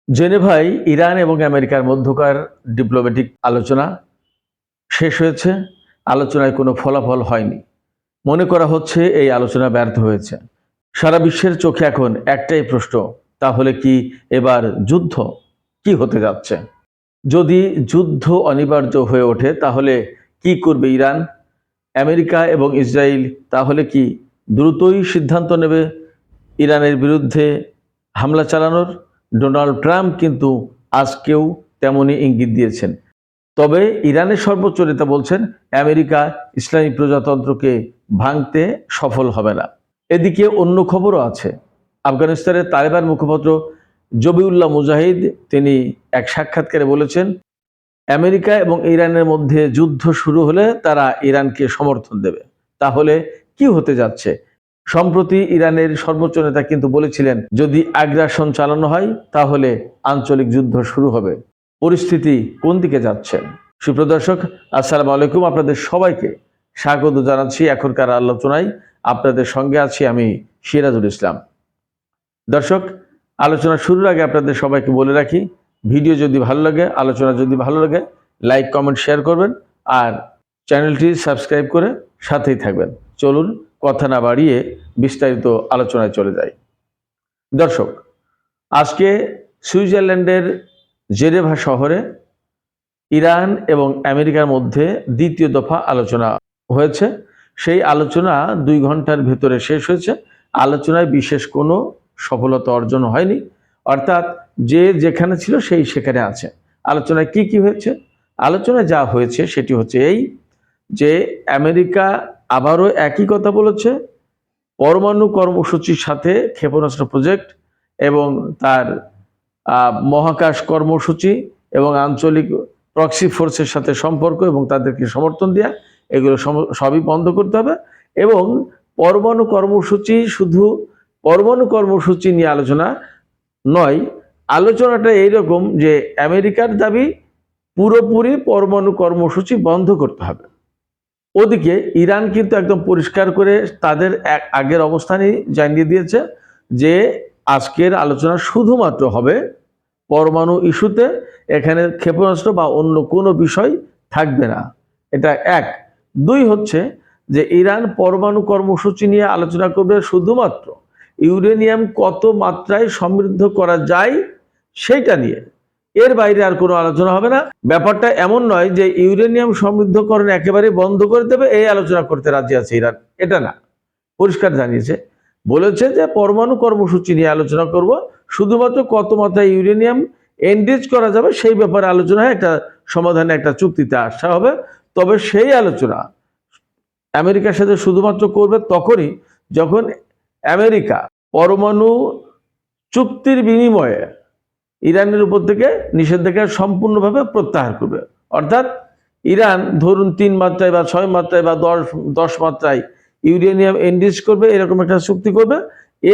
জেনেভায় ইরান এবং আমেরিকার মধ্যকার ডিপ্লোম্যাটিক আলোচনা শেষ হয়েছে। আলোচনায় কোনো ফলাফল হয়নি। মনে করা হচ্ছে এই আলোচনা ব্যর্থ হয়েছে। সারা বিশ্বের চোখে এখন একটাই প্রশ্ন, তাহলে কি এবার যুদ্ধ? কি হতে যাচ্ছে? যদি যুদ্ধ অনিবার্য হয়ে ওঠে তাহলে কি করবে ইরান? আমেরিকা এবং ইসরায়েল তাহলে কি দ্রুতই সিদ্ধান্ত নেবে ইরানের বিরুদ্ধে হামলা চালানোর? ডোনাল্ড ট্রাম্প কিন্তু আজকেও তেমনই ইঙ্গিত দিয়েছেন। তবে ইরানের সর্বোচ্চ নেতা বলছেন আমেরিকা ইসলামী প্রজাতন্ত্রকে ভাঙতে সফল হবে না। এদিকে অন্য খবরও আছে। আফগানিস্তানের তালেবান মুখপাত্র জবিউল্লাহ মুজাহিদ তিনি এক সাক্ষাৎকারে বলেছেন, আমেরিকা এবং ইরানের মধ্যে যুদ্ধ শুরু হলে তারা ইরানকে সমর্থন দেবে। তাহলে কি হতে যাচ্ছে? সম্প্রতি ইরানের সর্বোচ্চ নেতা কিন্তু বলেছিলেন, যদি আগ্রাসন চালানো হয় তাহলে আঞ্চলিক যুদ্ধ শুরু হবে। পরিস্থিতি কোন দিকে যাচ্ছে? সুপ্রিয় দর্শক, আসসালামু আলাইকুম। আপনাদের সবাইকে স্বাগত জানাচ্ছি এখনকার আলোচনায়। আপনাদের সঙ্গে আছি আমি সিরাজুল ইসলাম। দর্শক, আলোচনা শুরুর আগে আপনাদের সবাইকে বলে রাখি, ভিডিও যদি ভালো লাগে, আলোচনা যদি ভালো লাগে, লাইক কমেন্ট শেয়ার করবেন আর চ্যানেলটি সাবস্ক্রাইব করে সাথেই থাকবেন। চলুন কথা না বাড়িয়ে বিস্তারিত আলোচনায় চলে যাই। দর্শক, আজকে সুইজারল্যান্ডের জেনেভা শহরে ইরান এবং আমেরিকার মধ্যে দ্বিতীয় দফা আলোচনা হয়েছে। সেই আলোচনা 2 ঘন্টার ভেতরে শেষ হয়েছে। আলোচনায় বিশেষ কোনো সফলতা অর্জন হয়নি, অর্থাৎ যে যেখানে ছিল সেই সেখানে আছে। আলোচনায় কি হয়েছে? আলোচনায় যা হয়েছে সেটি হচ্ছে এই যে আমেরিকা আবারও একই কথা বলেছে, পরমাণু কর্মসূচির সাথে ক্ষেপণাস্ত্র প্রজেক্ট এবং তার মহাকাশ কর্মসূচি এবং আঞ্চলিক প্রক্সি ফোর্সের সাথে সম্পর্ক এবং তাদেরকে সমর্থন দেওয়া, এগুলো সবই বন্ধ করতে হবে। এবং পরমাণু কর্মসূচি শুধু পরমাণু কর্মসূচি নিয়ে আলোচনা নয়, আলোচনাটা এইরকম যে আমেরিকার দাবি পুরোপুরি পরমাণু কর্মসূচি বন্ধ করতে হবে। ওদিকে ইরান কিন্তু একদম পরিষ্কার করে তাদের আগের অবস্থানই জানিয়ে দিয়েছে যে আজকের আলোচনা শুধুমাত্র হবে পরমাণু ইস্যুতে, এখানে ক্ষেপণাস্ত্র বা অন্য কোনো বিষয় থাকবে না। এটা 1। 2 হচ্ছে যে ইরান পরমাণু কর্মসূচি নিয়ে আলোচনা করবে শুধুমাত্র ইউরেনিয়াম কত মাত্রায় সমৃদ্ধ করা যায় সেইটা নিয়ে, এর বাইরে আর কোনো আলোচনা হবে না। ব্যাপারটা এমন নয় যে ইউরেনিয়াম সমৃদ্ধকরণ একেবারে বন্ধ করে দেবে, এই আলোচনা করতে রাজি আছে ইরান, এটা না। পরিষ্কার জানিয়েছে, বলেছে যে পরমাণু কর্মসূচি নিয়ে আলোচনা করব, শুধুমাত্র কত মাত্রায় ইউরেনিয়াম এনরিচ করা যাবে সেই ব্যাপারে আলোচনা হয়, একটা সমাধানে একটা চুক্তিতে আসা হবে। তবে সেই আলোচনা আমেরিকার সাথে শুধুমাত্র করবে তখনই যখন আমেরিকা পরমাণু চুক্তির বিনিময়ে ইরানের উপর থেকে নিষেধাজ্ঞা সম্পূর্ণভাবে প্রত্যাহার করবে। অর্থাৎ ইরান ধরুন 3 মাত্রায় বা 6 মাত্রায় বা 10 মাত্রায় ইউরেনিয়াম এনরিচ করবে, এরকম একটা চুক্তি করবে।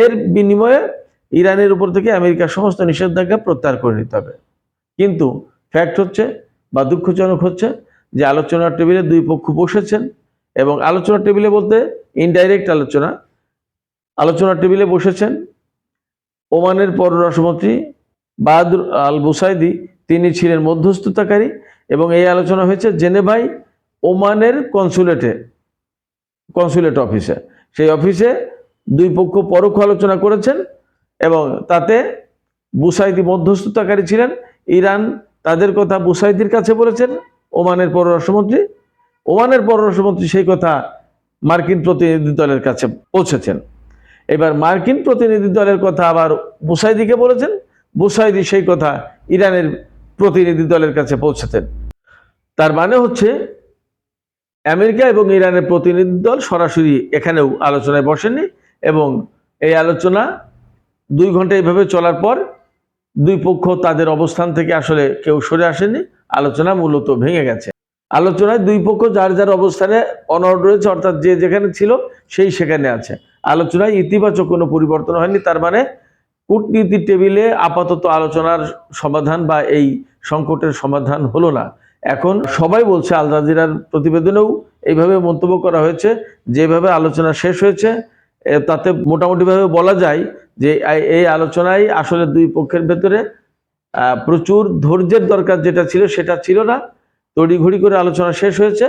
এর বিনিময়ে ইরানের উপর থেকে আমেরিকার সমস্ত নিষেধাজ্ঞা প্রত্যাহার করে নিতে হবে। কিন্তু ফ্যাক্ট হচ্ছে বা দুঃখজনক হচ্ছে যে আলোচনার টেবিলে 2 পক্ষ বসেছেন, এবং আলোচনার টেবিলে বলতে ইনডাইরেক্ট আলোচনার টেবিলে বসেছেন ওমানের পররাষ্ট্রমন্ত্রী বাদর আল বুসাইদি, তিনি ছিলেন মধ্যস্থতাকারী। এবং এই আলোচনা হয়েছে জেনেভায় ওমানের কনসুলেট অফিসে। সেই অফিসে 2 পক্ষ পরোক্ষ আলোচনা করেছেন এবং তাতে বুসাইদি মধ্যস্থতাকারী ছিলেন। ইরান তাদের কথা বুসাইদির কাছে বলেছেন, ওমানের পররাষ্ট্রমন্ত্রী সেই কথা মার্কিন প্রতিনিধি দলের কাছে পৌঁছেছেন। এবার মার্কিন প্রতিনিধি দলের কথা আবার বুসাইদিকে বলেছেন, বুসাইদি সেই কথা ইরানের প্রতিনিধি দলের কাছে পৌঁছেছেন। তার মানে হচ্ছে আমেরিকা এবং ইরানের প্রতিনিধি দল সরাসরি এখানেও আলোচনায় বসেনি, এবং এই আলোচনা 2 ঘন্টা এইভাবে চলার পর 2 পক্ষ তাদের অবস্থান থেকে আসলে কেউ সরে আসেনি, আলোচনা মূলত ভেঙে গেছে। আলোচনায় 2 পক্ষ যার যার অবস্থানে অনড় রয়েছে, অর্থাৎ যে যেখানে ছিল সেই সেখানে আছে। আলোচনায় ইতিবাচক কোনো পরিবর্তন হয়নি। তার মানে কূটনীতির টেবিলে আপাতত আলোচনার সমাধান বা এই সংকটের সমাধান হলো না। এখন সবাই বলছে, আল জাজিরার প্রতিবেদনেও এইভাবে মন্তব্য করা হয়েছে, যেভাবে আলোচনা শেষ হয়েছে তাতে মোটামুটিভাবে বলা যায় যে এই আলোচনায় আসলে 2 পক্ষের ভেতরে প্রচুর ধৈর্যের দরকার যেটা ছিল সেটা ছিল না, তড়িঘড়ি করে আলোচনা শেষ হয়েছে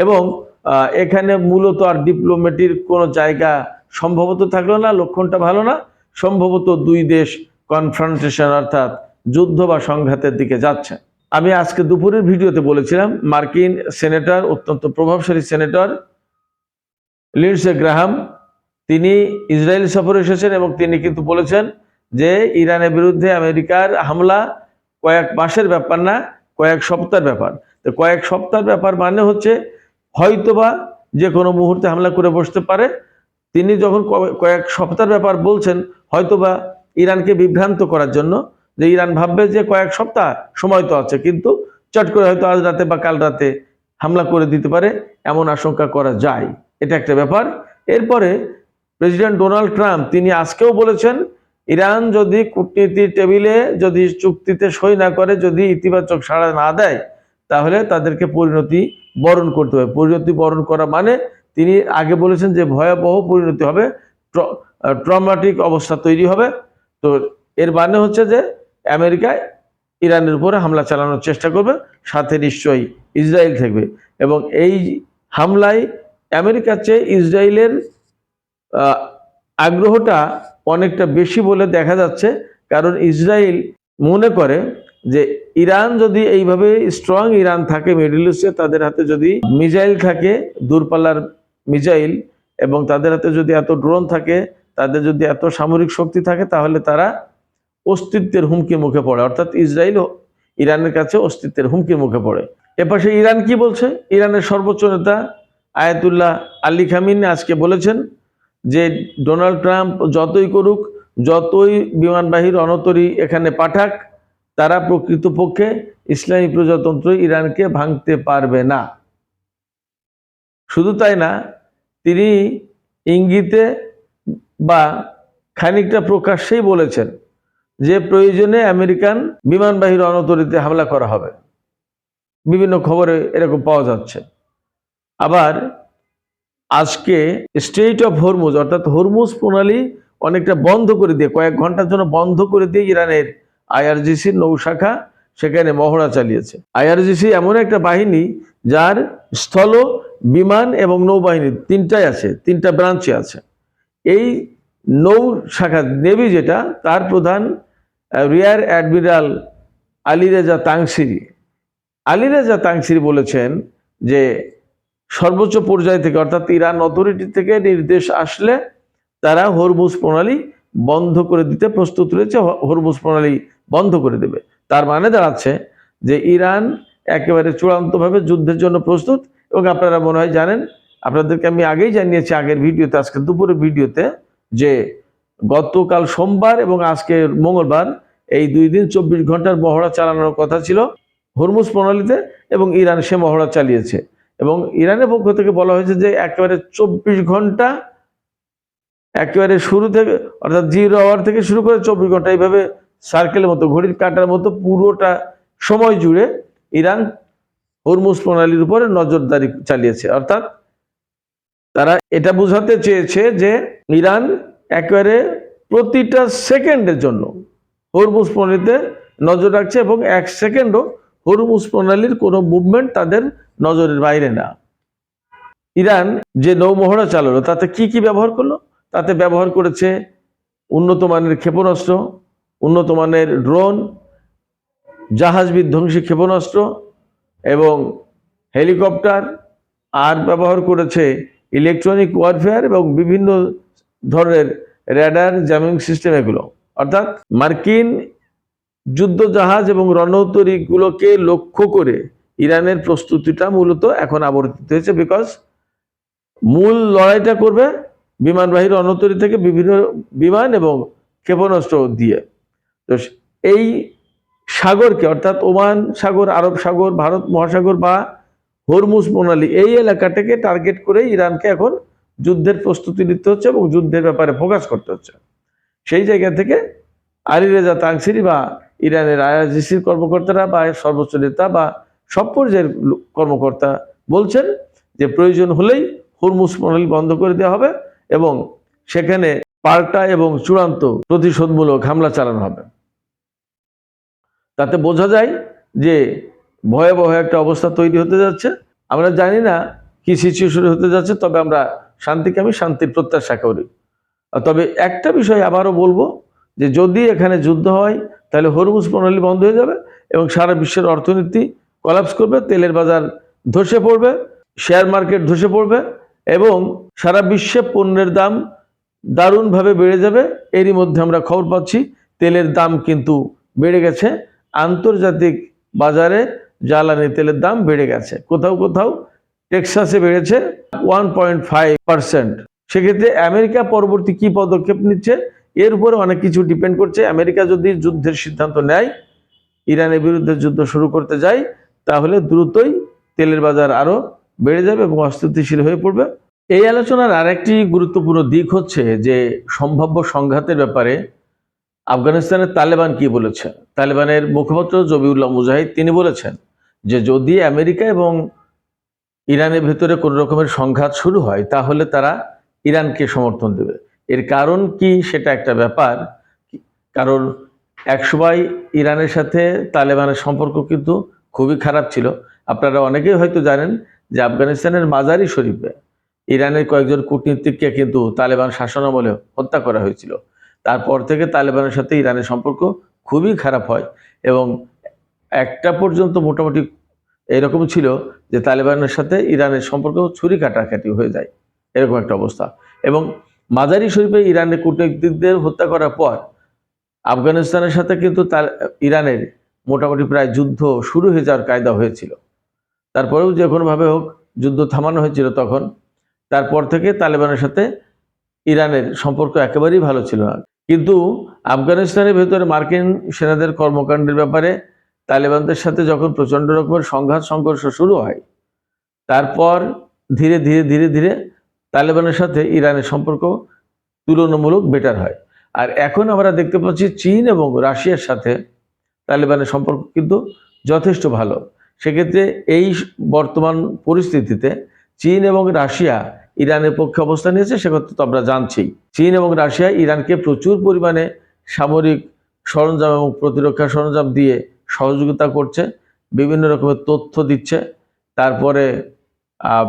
এবং এখানে মূলত আর ডিপ্লোমেটির কোনো জায়গা সম্ভবত থাকলো না, লক্ষণটা ভালো না। সম্ভবত দুই দেশ কনফ্রন্টেশন অর্থাৎ যুদ্ধ বা সংঘাতের দিকে যাচ্ছে। আমি আজকে দুপুরের ভিডিওতে বলেছিলাম মার্কিন সেনেটর, অত্যন্ত প্রভাবশালী সেনেটর লিন্ডসে গ্রাহাম, তিনি ইসরায়েল সফরে এসেছেন এবং তিনি কিন্তু বলেছেন যে ইরানের বিরুদ্ধে আমেরিকার হামলা কয়েক মাসের ব্যাপার না, কয়েক সপ্তাহের ব্যাপার। তো কয়েক সপ্তাহের ব্যাপার মানে হচ্ছে হয়তোবা যে কোনো মুহূর্তে হামলা করে বসতে পারে। তিনি যখন কয়েক সপ্তাহের ব্যাপার বলছেন, হয়তোবা ইরানকে বিভ্রান্ত করার জন্য, যে ইরান ভাববে যে কয়েক সপ্তাহ সময় তো আছে, কিন্তু চট করে হয়তো আজ রাতে বা কাল রাতে হামলা করে দিতে পারে, এমন আশঙ্কা করা যায়। এটা একটা ব্যাপার। এরপরে প্রেসিডেন্ট ডোনাল্ড ট্রাম্প তিনি আজকেও বলেছেন ইরান যদি কূটনীতির টেবিলে যদি চুক্তিতে সই না করে, যদি ইতিবাচক সাড়া না দেয়, তাহলে তাদেরকে পরিণতি বরণ করতে হবে। পরিণতি বরণ করা মানে তিনি আগে বলেছেন যে ভয়াবহ পরিণতি হবে, ট্রমাটিক অবস্থা তৈরি হবে। তো এর মানে হচ্ছে যে আমেরিকা ইরানের উপরে হামলা চালানোর চেষ্টা করবে, সাথে নিশ্চয়ই ইসরায়েল থাকবে এবং এই হামলায় আমেরিকার চেয়ে ইসরায়েলের আগ্রহটা অনেকটা বেশি বলে দেখা যাচ্ছে। কারণ ইসরায়েল মনে করে যে ইরান যদি এইভাবে স্ট্রং ইরান থাকে মিডল ইস্টে, তাদের হাতে যদি মিসাইল থাকে, দূরপাল্লার মিসাইল, এবং তাদের হাতে যদি এত ড্রোন থাকে, তাদের যদি এত সামরিক শক্তি থাকে, তাহলে তারা অস্তিত্বের হুমকির মুখে পড়ে, অর্থাৎ ইসরায়েল ইরানের কাছে অস্তিত্বের হুমকির মুখে পড়ে। এপাশে ইরান কি বলছে? ইরানের সর্বোচ্চ নেতা আয়াতুল্লাহ আলী খামিনি আজকে বলেছেন যে ডোনাল্ড ট্রাম্প যতই করুক, যতই বিমানবাহী রণতরী এখানে পাঠাক, তারা প্রকৃতপক্ষে ইসলামী প্রজাতন্ত্র ইরানকে ভাঙতে পারবে না। শুধু তাই না, তিনি ইঙ্গিতে বা খানিকটা প্রকাশ্যেই বলেছেন যে প্রয়োজনে আমেরিকান বিমানবাহী রণতরীতে হামলা করা হবে। বিভিন্ন খবরে এরকম পাওয়া যাচ্ছে। আবার আজকে স্ট্রেইট অফ হরমুজ অর্থাৎ হরমুজ প্রণালী অনেকটা বন্ধ করে দিয়ে, কয়েক ঘন্টার জন্য বন্ধ করে দিয়ে ইরানের IRGC নৌশাখা সেখানে মহড়া চালিয়েছে। IRGC এমন একটা বাহিনী যার স্থল, বিমান এবং নৌবাহিনী তিনটাই আছে, তিনটা ব্রাঞ্চে আছে। এই নৌ শাখা নেভি যেটা, তার প্রধান রিয়ার অ্যাডমিরাল আলীরেজা তাংসিরি বলেছেন যে সর্বোচ্চ পর্যায় থেকে অর্থাৎ ইরান অথরিটি থেকে নির্দেশ আসলে তারা হরমুজ প্রণালী বন্ধ করে দিতে প্রস্তুত রয়েছে, হরমুজ প্রণালী বন্ধ করে দেবে। তার মানে দাঁড়াচ্ছে যে ইরান একেবারে চূড়ান্তভাবে যুদ্ধের জন্য প্রস্তুত। এবং আপনারা মনে হয় জানেন, আপনাদেরকে আমি আগেই জানিয়েছি আগের ভিডিওতে, আজকে দুপুরের ভিডিওতে, যে গতকাল সোমবার এবং আজকে মঙ্গলবার এই 2 দিন 24 ঘন্টার মহড়া চালানোর কথা ছিল হরমুজ প্রণালীতে, এবং ইরান সে মহড়া চালিয়েছে। এবং ইরানের পক্ষ থেকে বলা হয়েছে যে একেবারে 24 ঘন্টা, একেবারে শুরু থেকে অর্থাৎ 0 আওয়ার থেকে শুরু করে 24 ঘন্টা, এইভাবে সার্কেলের মতো, ঘড়ির কাঁটার মতো পুরোটা সময় জুড়ে ইরান হরমুজ প্রণালীর উপরে নজরদারি চালিয়েছে। অর্থাৎ তারা এটা বোঝাতে চেয়েছে যে ইরান একেবারে প্রতিটা সেকেন্ডের জন্য হরমুজ প্রণালীতে নজর রাখছে এবং 1 সেকেন্ডও হরমুজ প্রণালীর কোনো মুভমেন্ট তাদের নজরের বাইরে না। ইরান যে নৌমহড়া চালালো তাতে কি কি ব্যবহার করলো? তাতে ব্যবহার করেছে উন্নত মানের ক্ষেপণাস্ত্র, উন্নত মানের ড্রোন, জাহাজ বিধ্বংসী ক্ষেপণাস্ত্র এবং হেলিকপ্টার, আর ব্যবহার করেছে ইলেকট্রনিক ওয়ারফেয়ার এবং বিভিন্ন ধরনের রেডার, জ্যামিং সিস্টেম। এগুলো অর্থাৎ মার্কিন যুদ্ধ জাহাজ এবং রণতরীগুলোকে লক্ষ্য করে ইরানের প্রস্তুতিটা মূলত এখন আবর্তিত হয়েছে। বিকজ মূল লড়াইটা করবে বিমানবাহী রণতরী থেকে বিভিন্ন বিমান এবং ক্ষেপণাস্ত্র দিয়ে। তো এই সাগরকে অর্থাৎ ওমান সাগর, আরব সাগর, ভারত মহাসাগর বা হরমুজ প্রণালী, এই এলাকাটাকে টার্গেট করে ইরানকে এখন যুদ্ধের প্রস্তুতি নিতে হচ্ছে এবং যুদ্ধের ব্যাপারে ফোকাস করতে হচ্ছে। সেই জায়গা থেকে আলীরেজা তাংসিরি বা ইরানের IRGCর কর্মকর্তারা বা সর্বোচ্চ নেতা বা সব পর্যায়ের কর্মকর্তা বলছেন যে প্রয়োজন হলেই হরমুজ প্রণালী বন্ধ করে দেওয়া হবে এবং সেখানে পাল্টা এবং চূড়ান্ত প্রতিশোধমূলক হামলা চালানো হবে। তাতে বোঝা যায় যে ভয়াবহ একটা অবস্থা তৈরি হতে যাচ্ছে। আমরা জানি না কি সিচুয়েশন হতে যাচ্ছে, তবে আমরা শান্তিকামী, শান্তির প্রত্যাশা করি। তবে একটা বিষয় আবারও বলবো যে যদি এখানে যুদ্ধ হয় তাহলে হরমুজ প্রণালী বন্ধ হয়ে যাবে এবং সারা বিশ্বের অর্থনীতি কলাপস করবে, তেলের বাজার ধসে পড়বে, শেয়ার মার্কেট ধসে পড়বে এবং সারা বিশ্বে পণ্যের দাম দারুণভাবে বেড়ে যাবে। এরই মধ্যে আমরা খবর পাচ্ছি তেলের দাম কিন্তু বেড়ে গেছে, আন্তর্জাতিক বাজারে জ্বালানি তেলের দাম বেড়ে গেছে, কোথাও কোথাও টেক্সাসে বেড়েছে 1.5%। সেক্ষেত্রে আমেরিকা পরবর্তী কি পদক্ষেপ নিচ্ছে এর উপরে অনেক কিছু ডিপেন্ড করছে। আমেরিকা যদি যুদ্ধের সিদ্ধান্ত নেয়, ইরানের বিরুদ্ধে যুদ্ধ শুরু করতে যায়, তাহলে দ্রুতই তেলের বাজার আরো বেড়ে যাবে এবং অস্থিতিশীল হয়ে পড়বে। এই আলোচনার আরেকটি গুরুত্বপূর্ণ দিক হচ্ছে যে সম্ভাব্য সংঘাতের ব্যাপারে আফগানিস্তানের তালেবান কি বলেছে। তালেবানের মুখপাত্র জবিউল্লাহ মুজাহিদ তিনি বলেছেন যে যদি আমেরিকা এবং ইরানের ভেতরে কোনো রকমের সংঘাত শুরু হয় তাহলে তারা ইরানকে সমর্থন দেবে। এর কারণ কি সেটা একটা ব্যাপার, কারণ একসময় ইরানের সাথে তালেবানের সম্পর্ক কিন্তু খুবই খারাপ ছিল। আপনারা অনেকেই হয়তো জানেন যে আফগানিস্তানের মাজারি শরীফে ইরানের কয়েকজন কূটনীতিককে কিন্তু তালেবান শাসনামলে হত্যা করা হয়েছিল। তারপর থেকে তালেবানের সাথে ইরানের সম্পর্ক খুবই খারাপ হয় এবং একটা পর্যন্ত মোটামুটি এরকম ছিল যে তালেবানের সাথে ইরানের সম্পর্ক ছুরি কাটাকাটি হয়ে যায়, এরকম একটা অবস্থা। এবং মাজারি শরীফে ইরানের কূটনীতিকদের হত্যা করার পর আফগানিস্তানের সাথে কিন্তু ইরানের মোটামুটি প্রায় যুদ্ধ শুরু হয়ে যাওয়ার কায়দা হয়েছিল। তারপরেও যে কোনোভাবে হোক যুদ্ধ থামানো হয়েছিল তখন। তারপর থেকে তালেবানের সাথে ইরানের সম্পর্ক একেবারেই ভালো ছিল না। কিন্তু আফগানিস্তানের ভেতরে মার্কিন সেনাদের কর্মকাণ্ডের ব্যাপারে তালেবানদের সাথে যখন প্রচণ্ড রকমের সংঘাত সংঘর্ষ শুরু হয়, তারপর ধীরে ধীরে ধীরে ধীরে তালেবানের সাথে ইরানের সম্পর্ক তুলনামূলক বেটার হয়। আর এখন আমরা দেখতে পাচ্ছি চীন এবং রাশিয়ার সাথে তালেবানের সম্পর্ক কিন্তু যথেষ্ট ভালো। সেক্ষেত্রে এই বর্তমান পরিস্থিতিতে চীন এবং রাশিয়া ইরানের পক্ষে অবস্থান নিয়েছে, সেক্ষেত্রে তো আমরা জানছি চীন এবং রাশিয়া ইরানকে প্রচুর পরিমাণে সামরিক সরঞ্জাম এবং প্রতিরক্ষা সরঞ্জাম দিয়ে সহযোগিতা করছে, বিভিন্ন রকমের তথ্য দিচ্ছে, তারপরে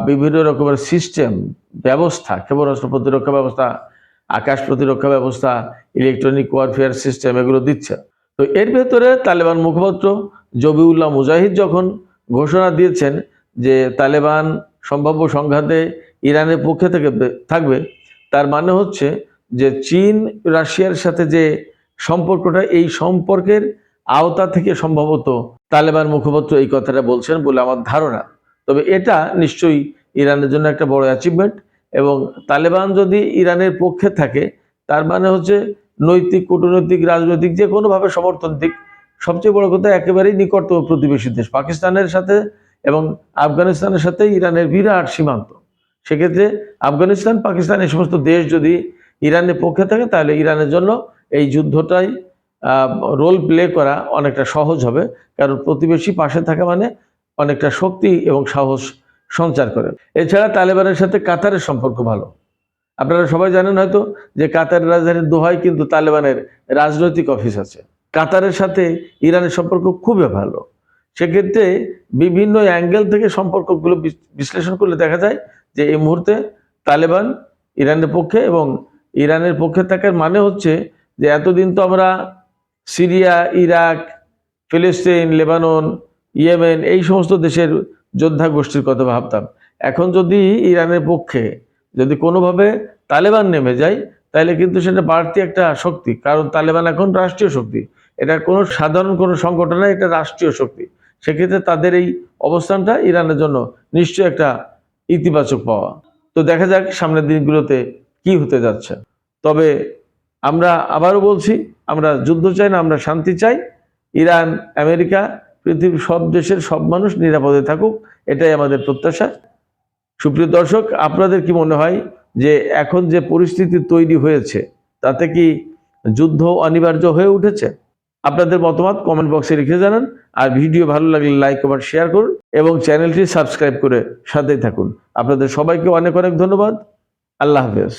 বিভিন্ন রকমের সিস্টেম ব্যবস্থা, ক্ষেপণাস্ত্র প্রতিরক্ষা ব্যবস্থা, আকাশ প্রতিরক্ষা ব্যবস্থা, ইলেকট্রনিক ওয়ারফেয়ার সিস্টেম এগুলো দিচ্ছে। তো এর ভেতরে তালেবান মুখপাত্র জবিউল্লাহ মুজাহিদ যখন ঘোষণা দিয়েছেন যে তালেবান সম্ভাব্য সংঘাতে ইরানের পক্ষে থেকে থাকবে, তার মানে হচ্ছে যে চীন রাশিয়ার সাথে যে সম্পর্কটা, এই সম্পর্কের আওতা থেকে সম্ভবত তালেবান মুখপাত্র এই কথাটা বলছেন বলে আমার ধারণা। তবে এটা নিশ্চয়ই ইরানের জন্য একটা বড় অ্যাচিভমেন্ট এবং তালেবান যদি ইরানের পক্ষে থাকে তার মানে হচ্ছে নৈতিক, কূটনৈতিক, রাজনৈতিক যে কোনোভাবে সমর্থন দিক, সবচেয়ে বড় কথা একেবারেই নিকটতম প্রতিবেশী দেশ পাকিস্তানের সাথে এবং আফগানিস্তানের সাথে ইরানের বিরাট সীমান্ত। সেক্ষেত্রে আফগানিস্তান, পাকিস্তান এই সমস্ত দেশ যদি ইরানের পক্ষে থাকে তাহলে ইরানের জন্য এই যুদ্ধটাই রোল প্লে করা অনেকটা সহজ হবে, কারণ প্রতিবেশী পাশে থাকা মানে অনেকটা শক্তি এবং সাহস সঞ্চার করে। এছাড়া তালেবানের সাথে কাতারের সম্পর্ক ভালো। আপনারা সবাই জানেন হয়তো যে কাতারের রাজধানী দোহায় কিন্তু তালেবানের রাজনৈতিক অফিস আছে। কাতারের সাথে ইরানের সম্পর্ক খুবই ভালো। সেক্ষেত্রে বিভিন্ন অ্যাঙ্গেল থেকে সম্পর্কগুলো বিশ্লেষণ করলে দেখা যায় যে এই মুহূর্তে তালেবান ইরানের পক্ষে, এবং ইরানের পক্ষে থাকার মানে হচ্ছে যে এতদিন তো আমরা সিরিয়া, ইরাক, ফিলিস্তিন, লেবানন, ইয়েমেন এই সমস্ত দেশের যোদ্ধা গোষ্ঠীর কথা ভাবতাম। এখন যদি ইরানের পক্ষে যদি কোনোভাবে তালেবান নেমে যায় তাহলে কিন্তু সেটা বাড়তি একটা শক্তি, কারণ তালেবান এখন রাষ্ট্রীয় শক্তি, এটা কোনো সাধারণ কোনো সংগঠন নয়, এটা রাষ্ট্রীয় শক্তি। সেক্ষেত্রে তাদের এই অবস্থানটা ইরানের জন্য নিশ্চয়ই একটা ইতিবাচক পাওয়া। তো দেখা যাক সামনের দিনগুলোতে কি হতে যাচ্ছে। তবে আমরা আবারও বলছি, আমরা যুদ্ধ চাই না, আমরা শান্তি চাই। ইরান, আমেরিকা, পৃথিবীর সব দেশের সব মানুষ নিরাপদে থাকুক, এটাই আমাদের প্রত্যাশা। সুপ্রিয় দর্শক, আপনাদের কি মনে হয় যে এখন যে পরিস্থিতি তৈরি হয়েছে তাতে কি যুদ্ধ অনিবার্য হয়ে উঠেছে? আপনাদের মতামত কমেন্ট বক্সে লিখে জানান। আর ভিডিও ভালো লাগলে লাইক, কমেন্ট, শেয়ার করুন এবং চ্যানেলটি সাবস্ক্রাইব করে সাথেই থাকুন। আপনাদের সবাইকে অনেক অনেক ধন্যবাদ। আল্লাহ হাফেজ।